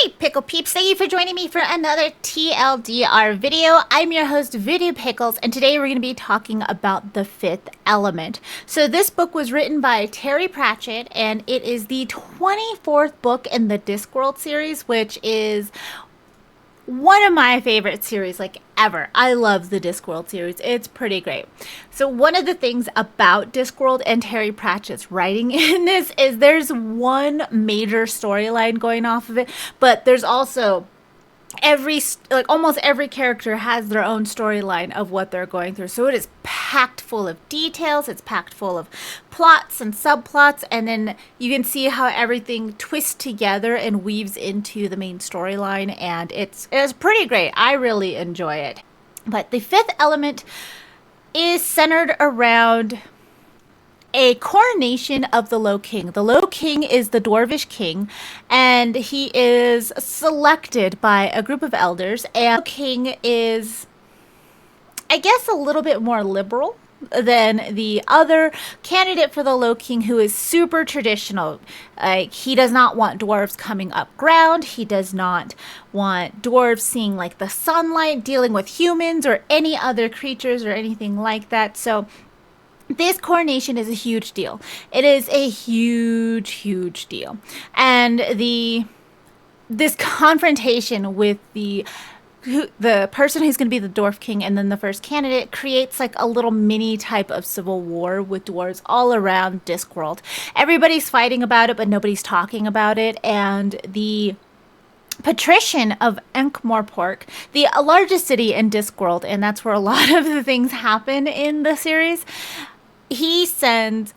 Hey Pickle Peeps, thank you for joining me for another TLDR video. I'm your host Video Pickles, and today we're going to be talking about The Fifth Element. So this book was written by Terry Pratchett, and it is the 24th book in the Discworld series, which is one of my favorite series like ever. I love the Discworld series. It's pretty great. So one of the things about Discworld and Terry Pratchett's writing in this is there's one major storyline going off of it, but there's also almost every character has their own storyline of what they're going through. So it is packed full of details, it's packed full of plots and subplots, and then you can see how everything twists together and weaves into the main storyline, and it's pretty great. I really enjoy it. But the Fifth Element is centered around a coronation of the Low King. The Low King is the Dwarvish king, and he is selected by a group of elders. And the king is, I guess, a little bit more liberal than the other candidate for the Low King, who is super traditional. He does not want dwarves coming up ground. He does not want dwarves seeing like the sunlight, dealing with humans or any other creatures or anything like that. So this coronation is a huge deal. It is a huge, huge deal. And this confrontation with the person who's going to be the Dwarf King and then the first candidate creates like a little mini type of civil war with dwarves all around Discworld. Everybody's fighting about it, but nobody's talking about it. And the patrician of Ankh-Morpork, the largest city in Discworld, and that's where a lot of the things happen in the series, he sends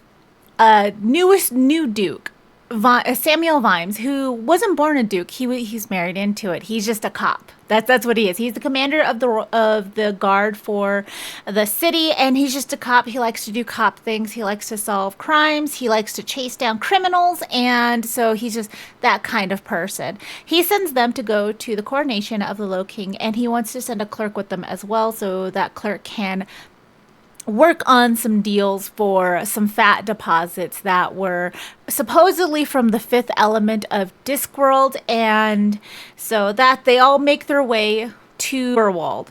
a new duke, Samuel Vimes, who wasn't born a duke. He's married into it. He's just a cop. That's what he is. He's the commander of the guard for the city, and he's just a cop. He likes to do cop things. He likes to solve crimes. He likes to chase down criminals, and so he's just that kind of person. He sends them to go to the coronation of the Low King, and he wants to send a clerk with them as well, so that clerk can work on some deals for some fat deposits that were supposedly from the Fifth Element of Discworld, and so that they all make their way to Uberwald.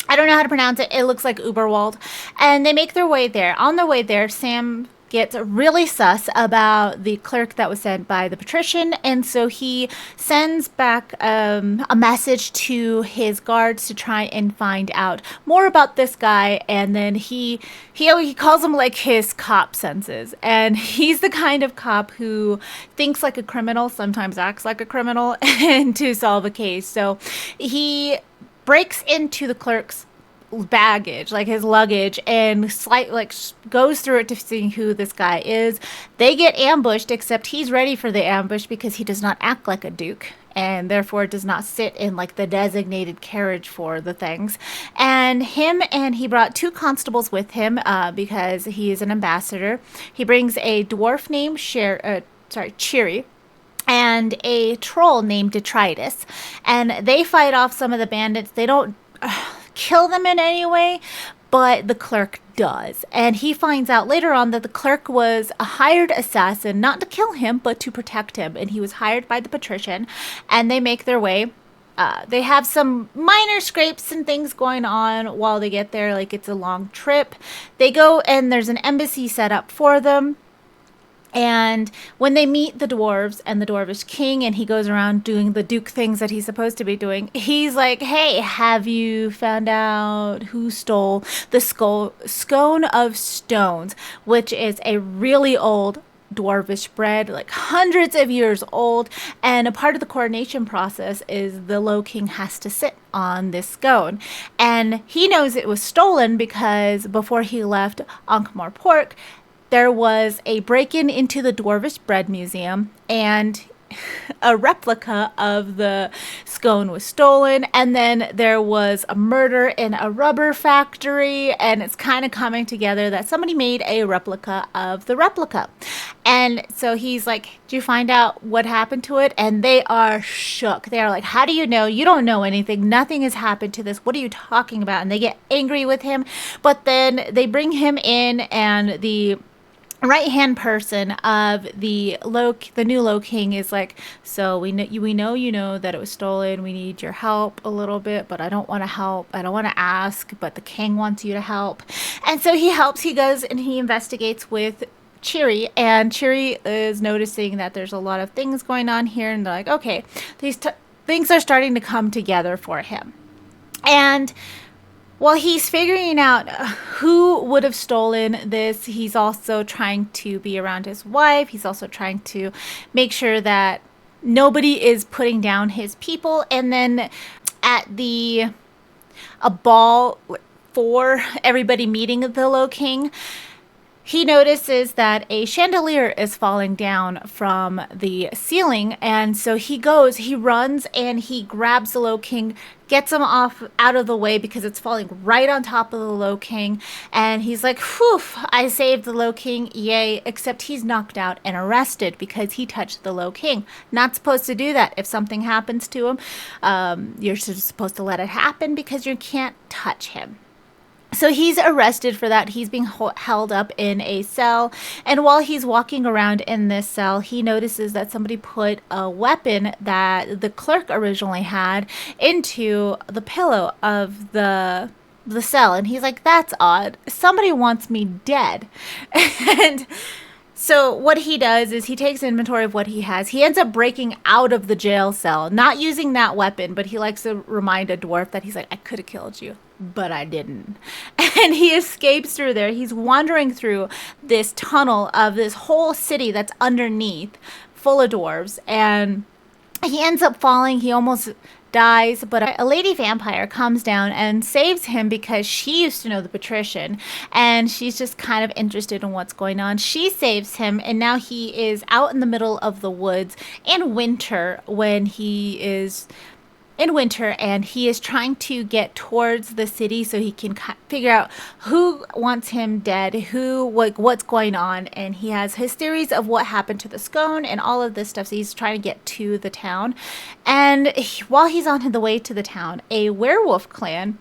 I don't know how to pronounce it. It looks like Uberwald. And they make their way there. On their way there, Sam gets really sus about the clerk that was sent by the patrician, and so he sends back a message to his guards to try and find out more about this guy. And then he calls him like his cop senses, and he's the kind of cop who thinks like a criminal, sometimes acts like a criminal, and to solve a case. So he breaks into the clerk's baggage, like his luggage, and goes through it to see who this guy is. They get ambushed, except he's ready for the ambush because he does not act like a duke and therefore does not sit in like the designated carriage for the things. And he brought two constables with him because he is an ambassador. He brings a dwarf named Cheery and a troll named Detritus, and they fight off some of the bandits. They don't kill them in any way, but the clerk does. And he finds out later on that the clerk was a hired assassin, not to kill him, but to protect him. And he was hired by the patrician, and they make their way. They have some minor scrapes and things going on while they get there. Like, it's a long trip. They go, and there's an embassy set up for them. And when they meet the dwarves and the Dwarvish king, and he goes around doing the duke things that he's supposed to be doing, he's like, hey, have you found out who stole the scone of stones, which is a really old dwarvish bread, like hundreds of years old, and a part of the coronation process is the Low King has to sit on this scone. And he knows it was stolen because before he left Ankh-Morpork, there was a break-in into the Dwarvish Bread Museum, and a replica of the scone was stolen. And then there was a murder in a rubber factory, and it's kind of coming together that somebody made a replica of the replica. And so he's like, did you find out what happened to it? And they are shook. They are like, how do you know? You don't know anything. Nothing has happened to this. What are you talking about? And they get angry with him. But then they bring him in, and the right hand person of the new low king is like, so we know you know that it was stolen. We need your help a little bit, but I don't want to help. I don't want to ask, but the king wants you to help. And so he helps. He goes and he investigates with Cheery, and Cheery is noticing that there's a lot of things going on here, and they're like, okay, things are starting to come together for him. And while he's figuring out who would have stolen this, he's also trying to be around his wife. He's also trying to make sure that nobody is putting down his people. And then at a ball for everybody meeting the Low King, he notices that a chandelier is falling down from the ceiling, and so he runs and he grabs the Low King, gets him off out of the way because it's falling right on top of the Low King, and he's like, whew, I saved the Low King, yay, except he's knocked out and arrested because he touched the Low King. Not supposed to do that. If something happens to him, you're just supposed to let it happen because you can't touch him. So he's arrested for that. He's being held up in a cell. And while he's walking around in this cell, he notices that somebody put a weapon that the clerk originally had into the pillow of the cell. And he's like, that's odd. Somebody wants me dead. And so what he does is he takes inventory of what he has. He ends up breaking out of the jail cell, not using that weapon, but he likes to remind a dwarf that he's like, I could have killed you, but I didn't. And he escapes through there. He's wandering through this tunnel of this whole city that's underneath, full of dwarves, and he ends up falling. He almost dies, but a lady vampire comes down and saves him because she used to know the patrician, and she's just kind of interested in what's going on. She saves him, and now he is out in the middle of the woods in winter and he is trying to get towards the city so he can figure out who wants him dead, what's going on, and he has his theories of what happened to the scone and all of this stuff. So he's trying to get to the town, and while he's on the way to the town, a werewolf clan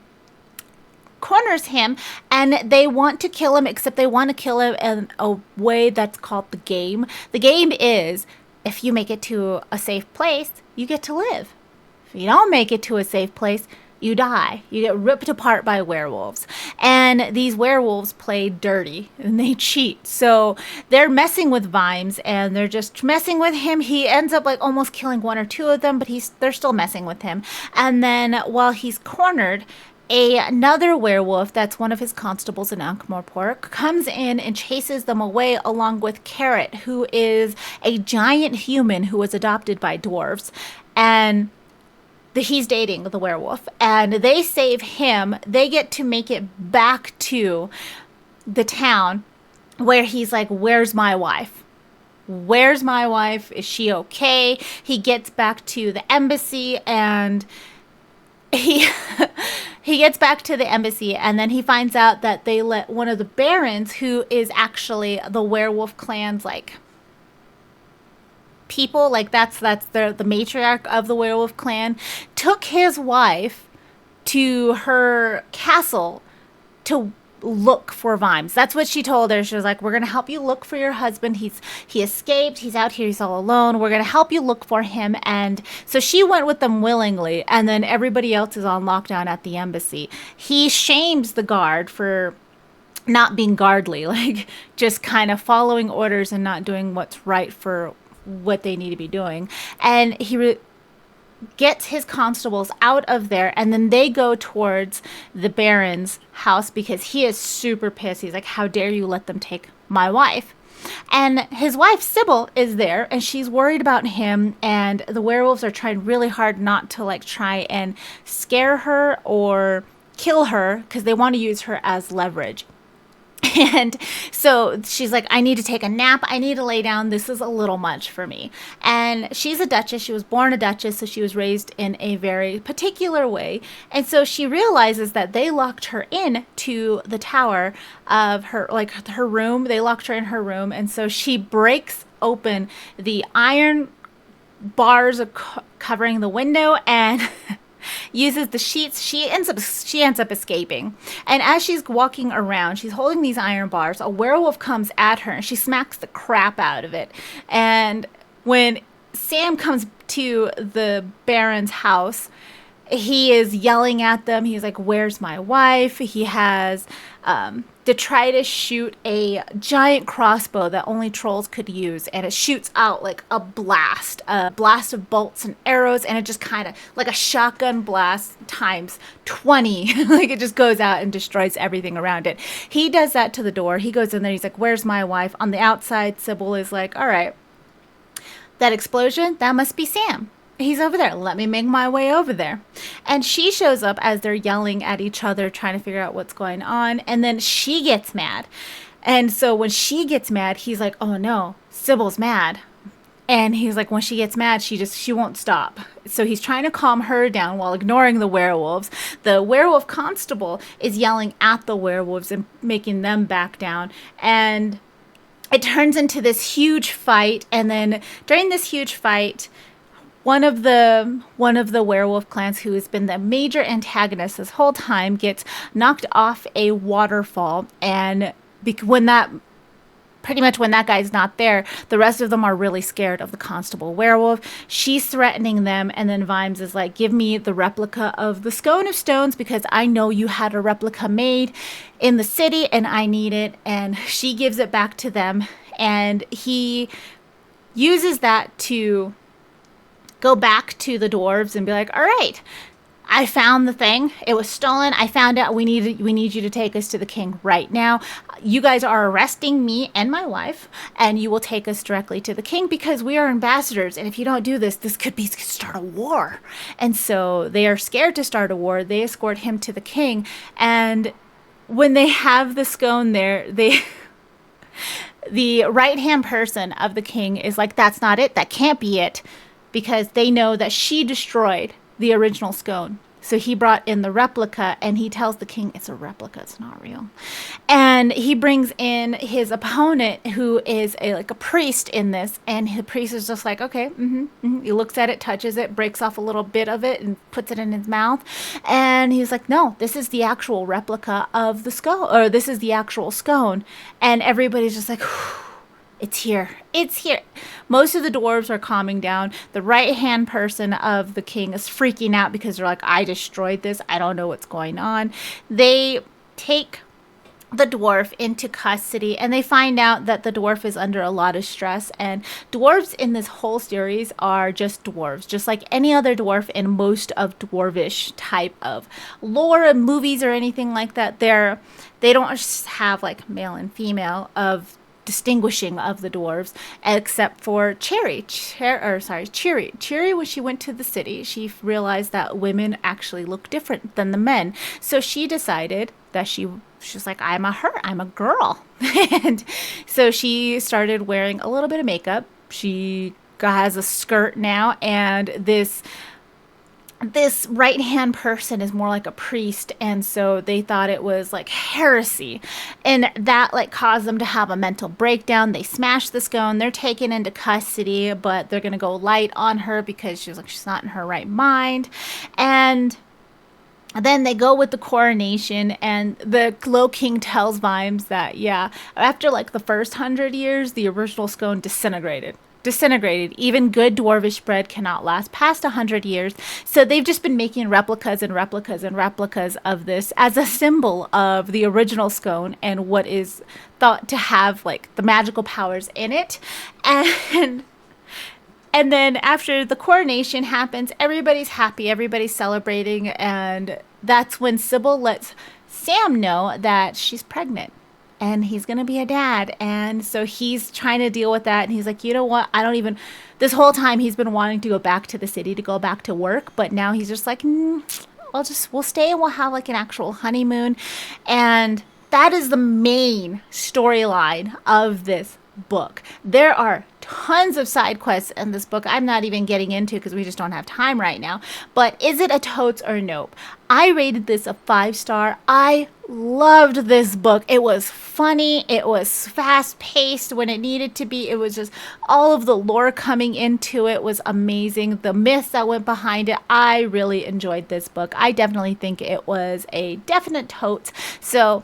corners him, and they want to kill him, except they want to kill him in a way that's called the game. The game is, if you make it to a safe place, you get to live. If you don't make it to a safe place, you die. You get ripped apart by werewolves. And these werewolves play dirty and they cheat. So they're messing with Vimes and they're just messing with him. He ends up like almost killing one or two of them, but they're still messing with him. And then while he's cornered, another werewolf that's one of his constables in Ankh-Morpork comes in and chases them away along with Carrot, who is a giant human who was adopted by dwarves. And he's dating the werewolf, and they save him. They get to make it back to the town where he's like, where's my wife? Where's my wife? Is she okay? He gets back to the embassy, and he gets back to the embassy, and then he finds out that they let one of the barons, who is actually the werewolf clan's like people, like that's the matriarch of the werewolf clan, took his wife to her castle to look for Vimes. That's what she told her. She was like, we're going to help you look for your husband. He escaped. He's out here. He's all alone. We're going to help you look for him. And so she went with them willingly, and then everybody else is on lockdown at the embassy. He shames the guard for not being guardly, like just kind of following orders and not doing what's right for what they need to be doing. And he gets his constables out of there, and then they go towards the Baron's house because he is super pissed. He's like, how dare you let them take my wife? And his wife Sybil is there, and she's worried about him, and the werewolves are trying really hard not to like try and scare her or kill her because they want to use her as leverage. And so she's like, I need to take a nap. I need to lay down. This is a little much for me. And she's a duchess. She was born a duchess, so she was raised in a very particular way. And so she realizes that they locked her in to the tower of her, like her room. They locked her in her room. And so she breaks open the iron bars covering the window, and uses the sheets. She ends up escaping. And as she's walking around, she's holding these iron bars. A werewolf comes at her and she smacks the crap out of it. And when Sam comes to the Baron's house, he is yelling at them. He's like, "Where's my wife?" He has to try to shoot a giant crossbow that only trolls could use, and it shoots out like a blast of bolts and arrows, and it just kind of like a shotgun blast times 20. Like it just goes out and destroys everything around it. He does that to the door. He goes in there. He's like, "Where's my wife?" On the outside, Sybil is like, "All right, that explosion, that must be Sam. He's over there. Let me make my way over there." And she shows up as they're yelling at each other, trying to figure out what's going on. And then she gets mad. And so when she gets mad, he's like, "Oh no, Sybil's mad." And he's like, when she gets mad, she won't stop. So he's trying to calm her down while ignoring the werewolves. The werewolf constable is yelling at the werewolves and making them back down. And it turns into this huge fight. And then during this huge fight, one of the werewolf clans, who has been the major antagonist this whole time, gets knocked off a waterfall, and when that guy's not there, the rest of them are really scared of the constable werewolf. She's threatening them, and then Vimes is like, "Give me the replica of the Scone of Stones, because I know you had a replica made in the city and I need it." And she gives it back to them, and he uses that to go back to the dwarves and be like, "All right, I found the thing. It was stolen. I found out. We need you to take us to the king right now. You guys are arresting me and my wife, and you will take us directly to the king, because we are ambassadors. And if you don't do this, this could start a war." And so they are scared to start a war. They escort him to the king, and when they have the scone there, the right-hand person of the king is like, "That's not it. That can't be it," because they know that she destroyed the original scone. So he brought in the replica, and he tells the king it's a replica, it's not real. And he brings in his opponent, who is a priest in this, and the priest is just like, "Okay, He looks at it, touches it, breaks off a little bit of it, and puts it in his mouth. And he's like, "No, this is the actual replica of the scone, or this is the actual scone." And everybody's just like, "Whew. It's here. It's here." Most of the dwarves are calming down. The right-hand person of the king is freaking out because they're like, "I destroyed this. I don't know what's going on." They take the dwarf into custody, and they find out that the dwarf is under a lot of stress. And dwarves in this whole series are just dwarves, just like any other dwarf in most of dwarvish type of lore and movies or anything like that. They don't have like male and female of distinguishing of the dwarves, except for Cherry. Cherry, when she went to the city, she realized that women actually look different than the men. So she decided that she's like, I'm a girl. And so she started wearing a little bit of makeup. She has a skirt now, and this right-hand person is more like a priest, and so they thought it was like heresy, and that like caused them to have a mental breakdown. They smash the scone. They're taken into custody, but they're gonna go light on her because she's not in her right mind. And then they go with the coronation, and the Glow King tells Vimes that, after like the first 100 years, the original scone disintegrated. Even good dwarvish bread cannot last past 100 years. So they've just been making replicas and replicas and replicas of this as a symbol of the original scone and what is thought to have like the magical powers in it. And then after the coronation happens, everybody's happy, everybody's celebrating, and that's when Sybil lets Sam know that she's pregnant. And he's going to be a dad. And so he's trying to deal with that. And he's like, "You know what? This whole time he's been wanting to go back to the city, to go back to work. But now he's just like, we'll stay and we'll have like an actual honeymoon." And that is the main storyline of this book. There are tons of side quests in this book I'm not even getting into because we just don't have time right now. But is it a totes or nope? I rated this a 5-star. I loved this book. It was funny. It was fast paced when it needed to be. It was just all of the lore coming into it was amazing. The myths that went behind it. I really enjoyed this book. I definitely think it was a definite totes. So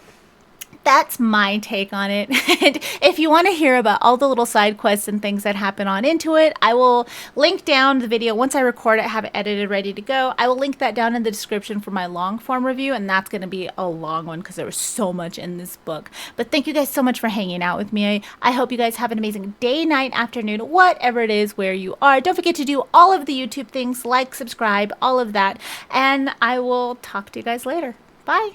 that's my take on it. And if you want to hear about all the little side quests and things that happen on into it, I will link down the video. Once I record it, have it edited, ready to go, I will link that down in the description for my long form review. And that's going to be a long one because there was so much in this book. But thank you guys so much for hanging out with me. I hope you guys have an amazing day, night, afternoon, whatever it is where you are. Don't forget to do all of the YouTube things, like, subscribe, all of that. And I will talk to you guys later. Bye.